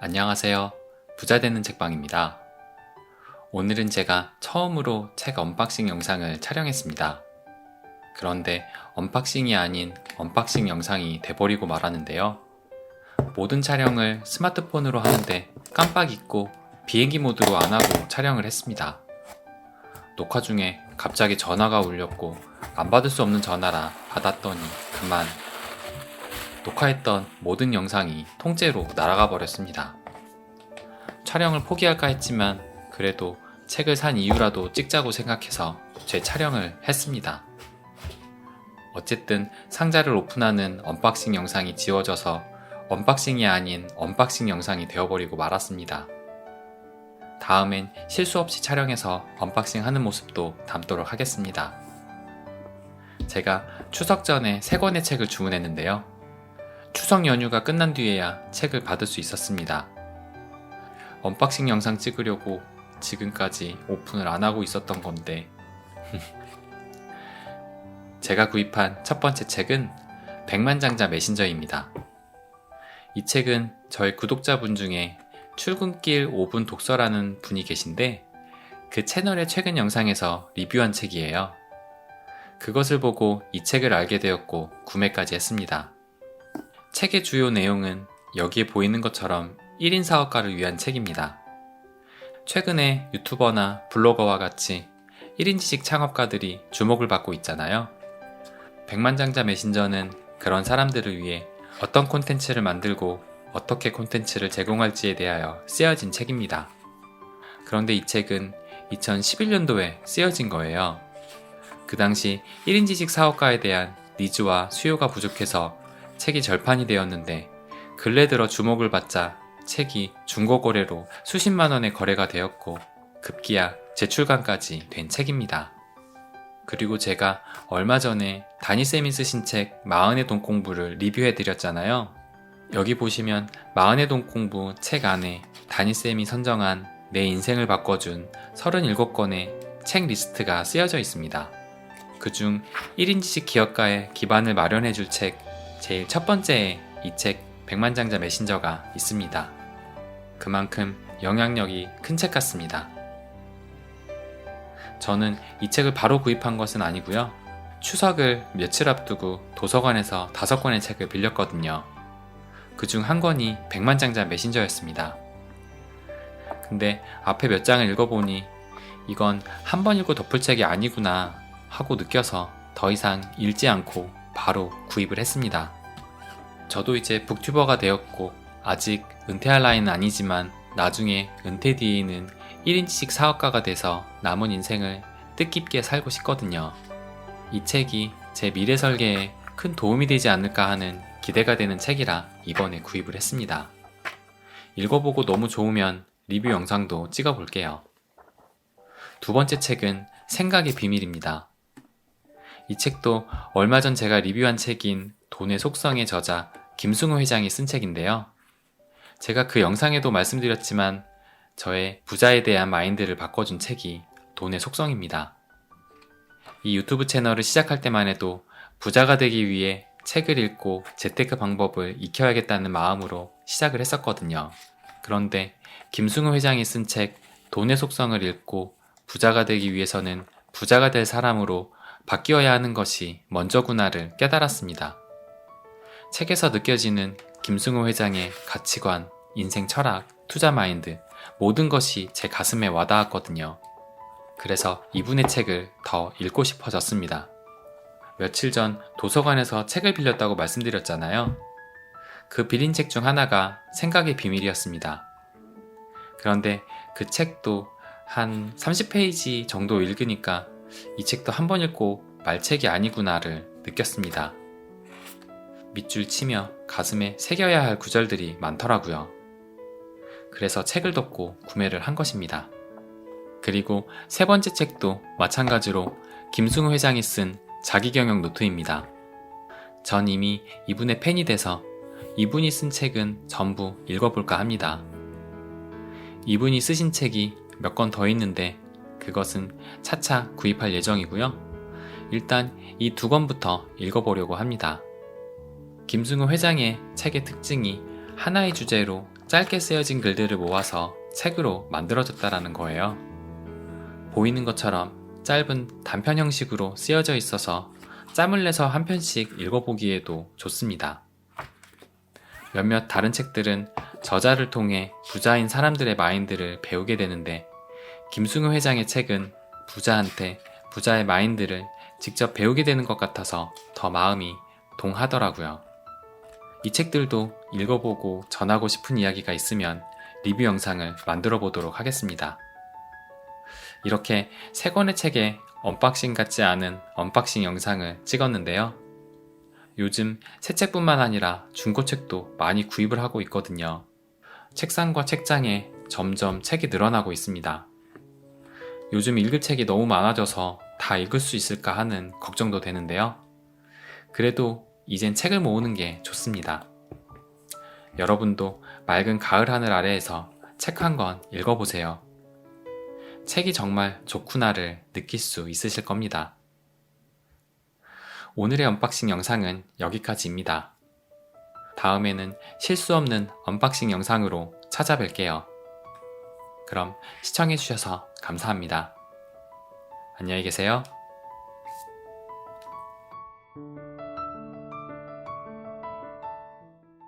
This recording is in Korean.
안녕하세요. 부자되는 책방입니다. 오늘은 제가 처음으로 책 언박싱 영상을 촬영했습니다. 그런데 언박싱이 아닌 언박싱 영상이 돼버리고 말았는데요. 모든 촬영을 스마트폰으로 하는데 깜빡 잊고 비행기 모드로 안 하고 촬영을 했습니다. 녹화 중에 갑자기 전화가 울렸고 안 받을 수 없는 전화라 받았더니 그만 녹화했던 모든 영상이 통째로 날아가 버렸습니다. 촬영을 포기할까 했지만 그래도 책을 산 이유라도 찍자고 생각해서 재촬영을 했습니다. 어쨌든 상자를 오픈하는 언박싱 영상이 지워져서 언박싱이 아닌 언박싱 영상이 되어버리고 말았습니다. 다음엔 실수 없이 촬영해서 언박싱 하는 모습도 담도록 하겠습니다. 제가 추석 전에 3권의 책을 주문했는데요. 추석 연휴가 끝난 뒤에야 책을 받을 수 있었습니다. 언박싱 영상 찍으려고 지금까지 오픈을 안 하고 있었던 건데 제가 구입한 첫 번째 책은 백만장자 메신저입니다. 이 책은 저희 구독자분 중에 출근길 5분 독서라는 분이 계신데 그 채널의 최근 영상에서 리뷰한 책이에요. 그것을 보고 이 책을 알게 되었고 구매까지 했습니다. 책의 주요 내용은 여기에 보이는 것처럼 1인 사업가를 위한 책입니다. 최근에 유튜버나 블로거와 같이 1인 지식 창업가들이 주목을 받고 있잖아요. 백만장자 메신저는 그런 사람들을 위해 어떤 콘텐츠를 만들고 어떻게 콘텐츠를 제공할지에 대하여 쓰여진 책입니다. 그런데 이 책은 2011년도에 쓰여진 거예요. 그 당시 1인 지식 사업가에 대한 니즈와 수요가 부족해서 책이 절판이 되었는데 근래 들어 주목을 받자 책이 중고거래로 수십만 원의 거래가 되었고 급기야 재출간까지 된 책입니다. 그리고 제가 얼마 전에 다니쌤이 쓰신 책 마흔의 돈 공부를 리뷰해드렸잖아요. 여기 보시면 마흔의 돈 공부 책 안에 다니쌤이 선정한 내 인생을 바꿔준 37권의 책 리스트가 쓰여져 있습니다. 그중 1인 지식 기업가의 기반을 마련해줄 책 제일 첫 번째에 이 책 백만장자 메신저가 있습니다. 그만큼 영향력이 큰 책 같습니다. 저는 이 책을 바로 구입한 것은 아니고요. 추석을 며칠 앞두고 도서관에서 5권의 책을 빌렸거든요. 그중 한 권이 백만장자 메신저였습니다. 근데 앞에 몇 장을 읽어보니 이건 한 번 읽고 덮을 책이 아니구나 하고 느껴서 더 이상 읽지 않고 바로 구입을 했습니다. 저도 이제 북튜버가 되었고 아직 은퇴할 나이는 아니지만 나중에 은퇴 뒤에는 1인 지식 사업가가 돼서 남은 인생을 뜻깊게 살고 싶거든요. 이 책이 제 미래 설계에 큰 도움이 되지 않을까 하는 기대가 되는 책이라 이번에 구입을 했습니다. 읽어보고 너무 좋으면 리뷰 영상도 찍어볼게요. 두 번째 책은 생각의 비밀입니다. 이 책도 얼마 전 제가 리뷰한 책인 돈의 속성의 저자 김승우 회장이 쓴 책인데요. 제가 그 영상에도 말씀드렸지만 저의 부자에 대한 마인드를 바꿔준 책이 돈의 속성입니다. 이 유튜브 채널을 시작할 때만 해도 부자가 되기 위해 책을 읽고 재테크 방법을 익혀야겠다는 마음으로 시작을 했었거든요. 그런데 김승우 회장이 쓴 책 돈의 속성을 읽고 부자가 되기 위해서는 부자가 될 사람으로 바뀌어야 하는 것이 먼저구나를 깨달았습니다. 책에서 느껴지는 김승우 회장의 가치관, 인생 철학, 투자 마인드 모든 것이 제 가슴에 와닿았거든요. 그래서 이분의 책을 더 읽고 싶어졌습니다. 며칠 전 도서관에서 책을 빌렸다고 말씀드렸잖아요. 그 빌린 책 중 하나가 생각의 비밀이었습니다. 그런데 그 책도 한 30페이지 정도 읽으니까 이 책도 한 번 읽고 말 책이 아니구나를 느꼈습니다. 밑줄 치며 가슴에 새겨야 할 구절들이 많더라고요. 그래서 책을 덮고 구매를 한 것입니다. 그리고 세 번째 책도 마찬가지로 김승우 회장이 쓴 자기경영 노트입니다. 전 이미 이분의 팬이 돼서 이분이 쓴 책은 전부 읽어볼까 합니다. 이분이 쓰신 책이 몇 권 더 있는데 그것은 차차 구입할 예정이고요. 일단 이 2권부터 읽어보려고 합니다. 김승우 회장의 책의 특징이 하나의 주제로 짧게 쓰여진 글들을 모아서 책으로 만들어졌다라는 거예요. 보이는 것처럼 짧은 단편 형식으로 쓰여져 있어서 짬을 내서 한 편씩 읽어보기에도 좋습니다. 몇몇 다른 책들은 저자를 통해 부자인 사람들의 마인드를 배우게 되는데, 김승우 회장의 책은 부자한테 부자의 마인드를 직접 배우게 되는 것 같아서 더 마음이 동하더라고요. 이 책들도 읽어보고 전하고 싶은 이야기가 있으면 리뷰 영상을 만들어 보도록 하겠습니다. 이렇게 세 권의 책에 언박싱 같지 않은 언박싱 영상을 찍었는데요. 요즘 새 책뿐만 아니라 중고책도 많이 구입을 하고 있거든요. 책상과 책장에 점점 책이 늘어나고 있습니다. 요즘 읽을 책이 너무 많아져서 다 읽을 수 있을까 하는 걱정도 되는데요. 그래도 이젠 책을 모으는 게 좋습니다. 여러분도 맑은 가을 하늘 아래에서 책 한 권 읽어보세요. 책이 정말 좋구나를 느낄 수 있으실 겁니다. 오늘의 언박싱 영상은 여기까지입니다. 다음에는 실수 없는 언박싱 영상으로 찾아뵐게요. 그럼 시청해주셔서 감사합니다. 안녕히 계세요.